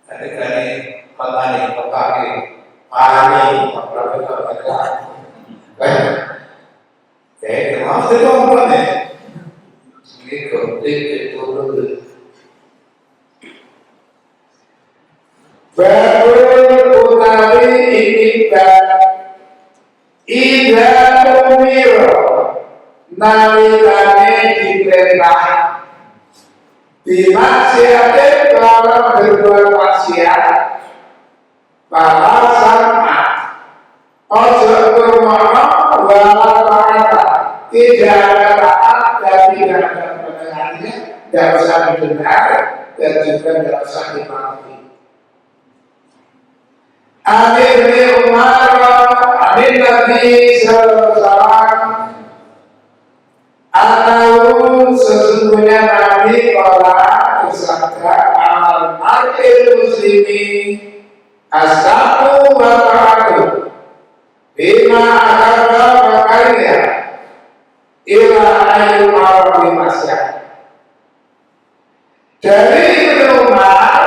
kali-kali petani petani pani apa kenapa itu ngomong nih? Ini konflik itu dulu. Babul utawi ikibat ida umiro nalikane diperintah dimaksiatin kalau berbuat maksiat para sama ojo kurmono wala taata tidak ada taat dan tidak ada pendengarnya tidak usah didengar dan juga tidak usah dimati. Amin Umar Amin Nabi Sallallahu Alaihi Wasallam atau sesungguhnya Nabi Allah bersabda amal mar'il muslimi asabu wa ta'adu bima ahabba wa kariha ila ayyul ma'ruf masyarakat. Dari Ibnu Umar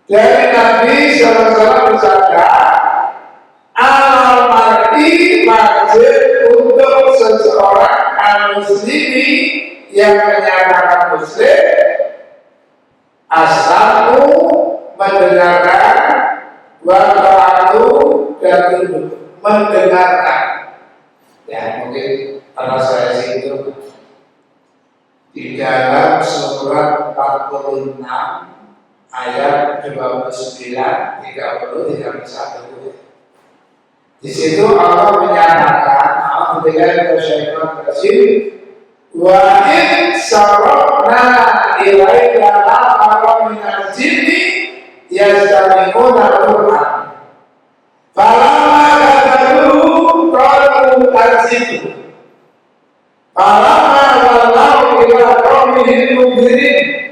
dari Nabi Sallallahu Alaihi Wasallam bersabda amal mar'i wajib untuk seseorang muslimi yang menyatakan muslim asamu mendengarkan wa ta'atu dan tunduk mendengarkan Ya mungkin translasi itu di dalam surat 46 ayat 29, 30, 31. Di situ Allah menyatakan, A'udzubillahi minasyaitonir rajim, wa in sarafna ilaika nafaran minal jinni yastami'una al-Qur'an. Falamma kadzzabuhu qalu ansitu. Falamma wallaw ila qaumihim mudbirin.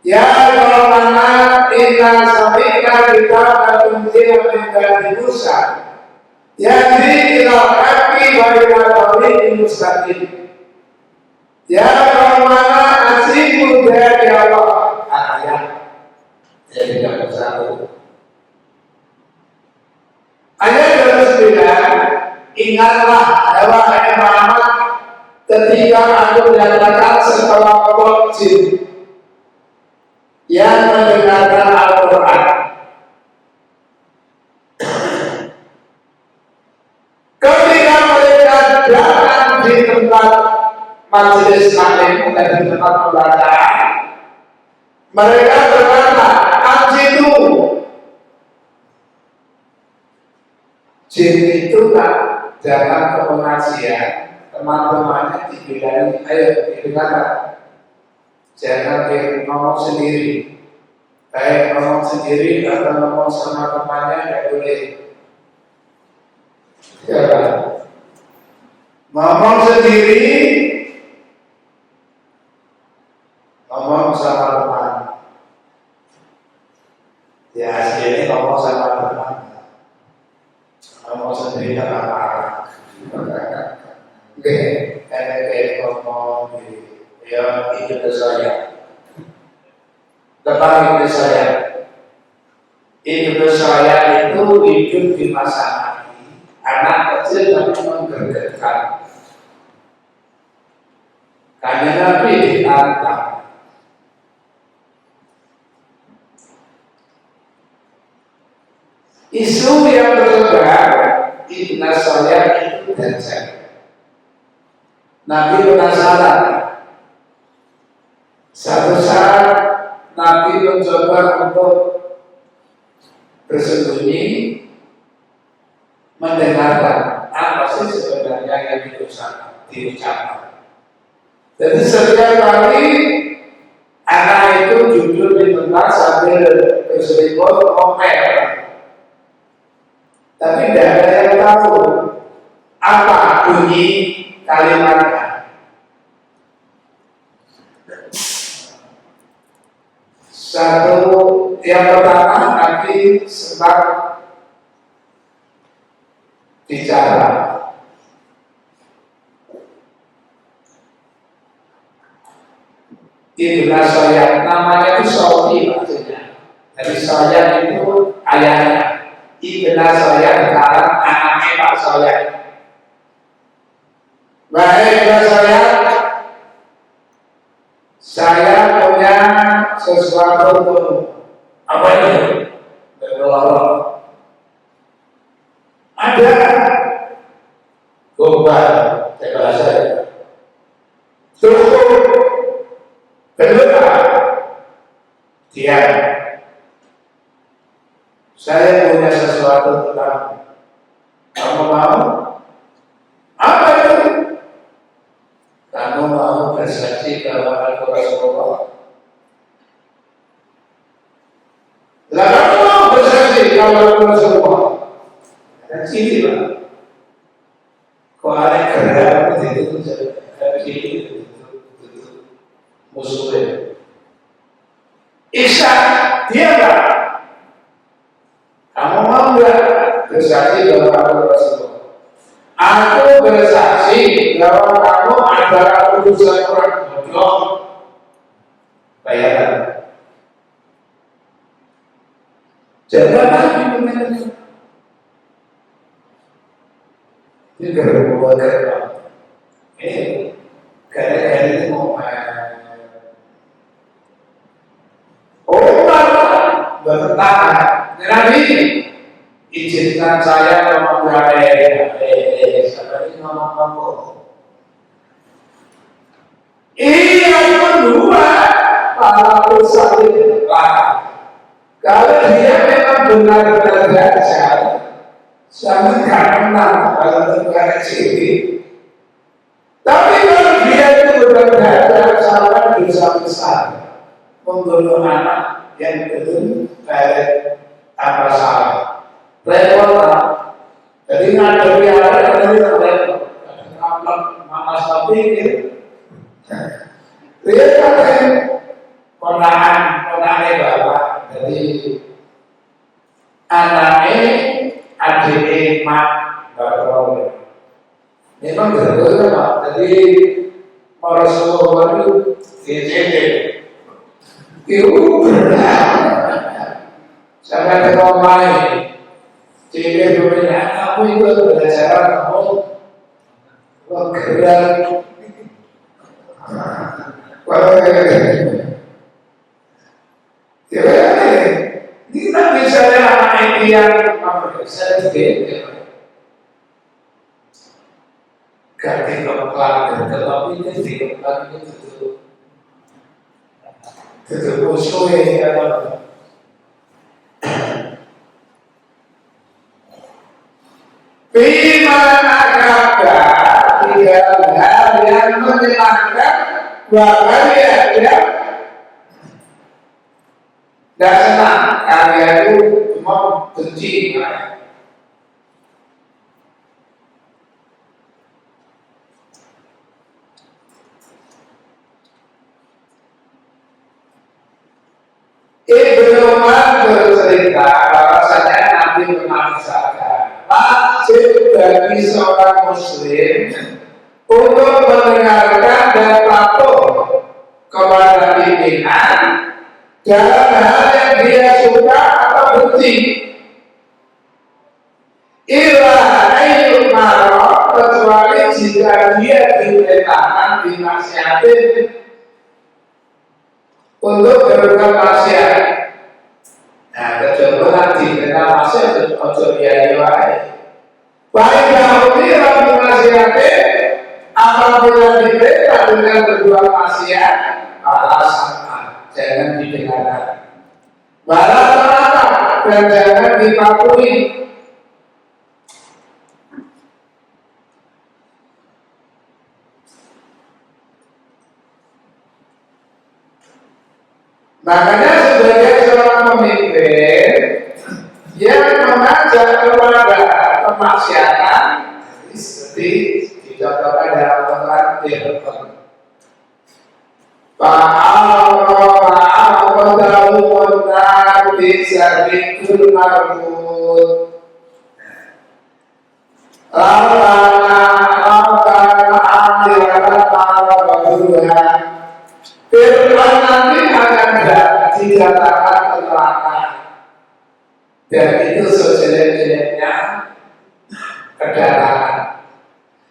Ya qaumana inna sami'na kitaban unzila min ba'di Musa yahdi ilal haqqi wa ila tariqin mustaqim. Ya qaumana ajibu da'i Allah. Ayat yang 31. Ayat 29, ingatlah wahai Muhammad ketika aku datangkan sekelompok jin yang mendengarkan Al-Quran. Ketika mereka datang di tempat majelis taklim dan di tempat pembacaan, mereka berkata, "Anjitu." Jin itu tak datang ke pengajian, teman-temannya dibilangin, ayo didengarkan, jangan ngomong sendiri, baik ngomong sendiri atau ngomong sama temannya nggak boleh. Ya, ngomong sendiri, ngomong sama teman. Ya aslinya ngomong sama teman. Ngomong sendiri tak apa-apa. Oke, kayak ngomong ya itu saya. Tentang itu saya. Itu saya itu hidup di masa Nabi. Anak kecil tapi menggergetkan. Karena Nabi ditantang. Isu yang tersebar Ibn saya itu Dajjal. Nabi penasaran. Satu saat Nabi mencoba untuk bersembunyi mendengarkan apa sih sebenarnya yang diucapkan. Jadi setiap kali anak itu duduk di tempat sambil berselimut ngomel. Tapi tidak ada yang tahu apa bunyi kalimatnya. Satu yang pertama Nabi sempat bicara. Itulah soyak, namanya itu Saudi maksudnya. Dari soyak itu ayahnya. Itulah soyak sekarang anaknya Pak Soyak. Baik Pak Soyak, saya punya sesuatu untuk apa itu? Berdoa. Ada gombal, saya saya. Cukup berdoa. Dia. Saya punya sesuatu untuk kamu. Kamu mau? Apa itu? Kamu mau bersaksi bahwa aku Rasulullah? Lah kamu mau bersaksi bahwa aku Rasulullah? Dan sini Pak. Kok ada gerak itu jadi musuhnya. Isa dia Pak. Kamu mau nggak bersaksi bahwa aku Rasulullah? Aku bersaksi bahwa kamu adalah utusan orang bodoh. Bayangkan. Jangan lagi mengenai. Ini gara-gara kerja. Gara-gara itu mau orang bertentangan. Nabi, izinkan saya sampai ngomong-ngomong. Yang kedua, para usahawan kalau dia memang benar-benar belajar, sangat menang kalau negara sini. Tapi kalau dia itu benar-benar salah dosa besar, membunuh anak yang belum balik apa salah, repot lah. Jadi ngadepi anak ini repot. Kadang-kadang mama sapi ini, dia pakai ponakan bapak. Jadi anaknya adik mak bapak. Memang betul Pak. Jadi para semua itu dicecek. Itu benar. Sampai ke main. Cewek bertanya, kamu itu belajar kamu gerak. Kita misalnya anak yang sedikit, ganti kepala, tetapi ganti kepala itu tutup musuh ya. Bima agama tiga hal yang menyenangkan, bahkan ya tidak senang karya itu cuma benci. Ibnu Umar bercerita bahwasanya Nabi memaksakan wajib bagi seorang Muslim untuk mendengarkan dan patuh kepada pimpinan dalam hal yang dia suka atau benci. Ilah ayyul marah, kecuali jika dia diperintahkan dinasihatin untuk berbuat maksiat. Nah, kecuali diperintah maksiat ojo biaya. Baik dahulu dalam dinasihatin, apabila diperintah dengan berbuat maksiat, alasan jangan didengarkan. Balas dan jangan dipatuhi. Makanya sebagai seorang pemimpin yang mengajak kepada kemaksiatan, seperti dicontohkan dalam Al-Quran Al-Quran. Bisa bikin marbut. Firman nanti akan dikatakan ke neraka, dan itu sejelek-jeleknya kedatangan.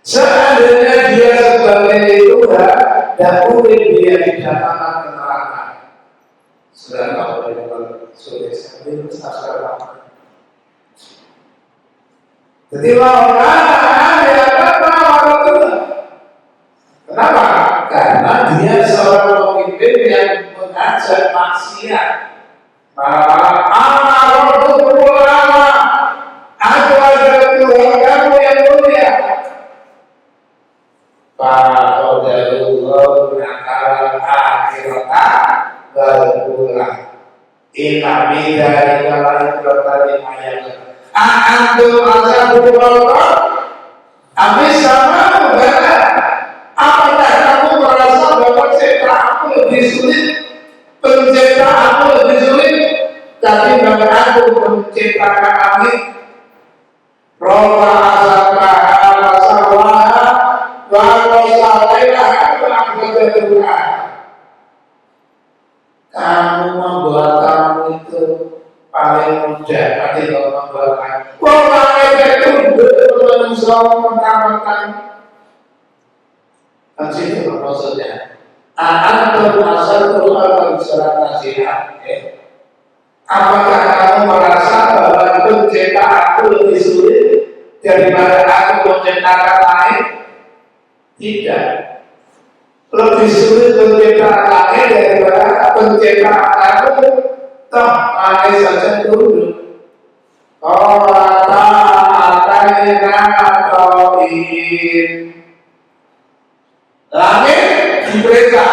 Seandainya dia sebagai Tuhan, dan mungkin dia didatangkan ke neraka. Sudah tahu dari sulit sekali masalah. Jadi kenapa? Karena dia seorang pemimpin yang mengajak maksiat. Aku adalah Tuhan kamu yang mulia. Fa'adalullah nakaral akhirata berpulang. Inna bidari kalai bertani mayat. Antum aja berpulang. Habis sama enggak? Apakah kamu merasa bahwa ciptaanmu lebih sulit? Penciptaanmu lebih sulit? Tapi bahwa aku menciptakan langit, roba asapah asawaha warosalailah berangkat. Kamu membuat kamu itu paling mudah. Nanti kalau membuat kamu itu betul-betul mentang-mentang. Itu maksudnya. Antum asalul alam surat nasihat. Apakah kamu merasa bahwa penciptaanku lebih sulit daripada aku menciptakan langit? Tidak. Lebih sulit menciptakan langit daripada penciptaan aku. Toh langit saja tunduk. Langit diperintah,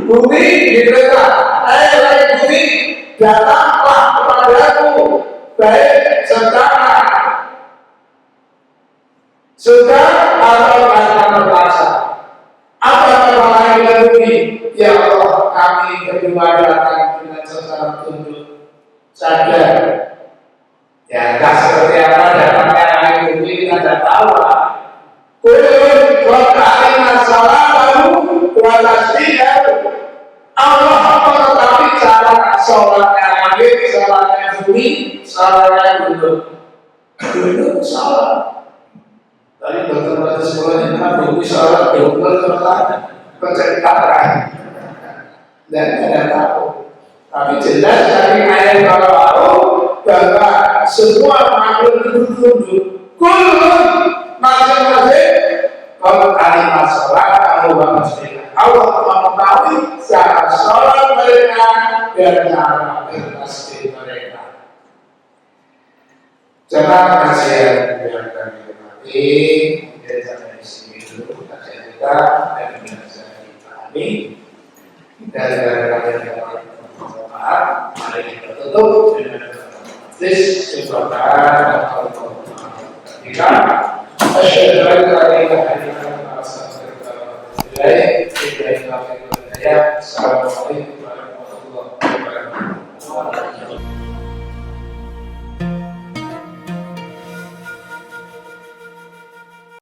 bumi diperintah. Langit bumi datanglah kepadaku, baik sekarang sudah atau akan terpaksa. Apa kata langit dan bumi? Ya Allah, kami berdua datang dengan secara tunduk sadar. Ya, tak seperti apa datangnya langit bumi kita tidak tahu lah. Kulun kali masalah baru kuatas tidak. Allah mengetahui cara sholatnya langit, sholatnya bumi, sholatnya gunung. Gunung sholat. Tadi dokter sekolahnya kan bumi sholat double sholat penciptaan. Dan tidak tahu. Tapi jelas dari ayat kalau tahu bahwa semua makhluk itu tunduk. Kulun masing-masing kalau kalimat sholat Allah mengetahui cara sholat mereka dan cara bertasbih mereka. Jemaah kajian yang kami hormati, dari sampai di sini dulu kajian kita dan bisa dipahami. Dan dari kami maaf, mari kita tutup dengan hadis sebagai kita asyhadu an la ilaha illallah wa astaghfiruka wa atubu ilaik. Assalamualaikum warahmatullahi wabarakatuh.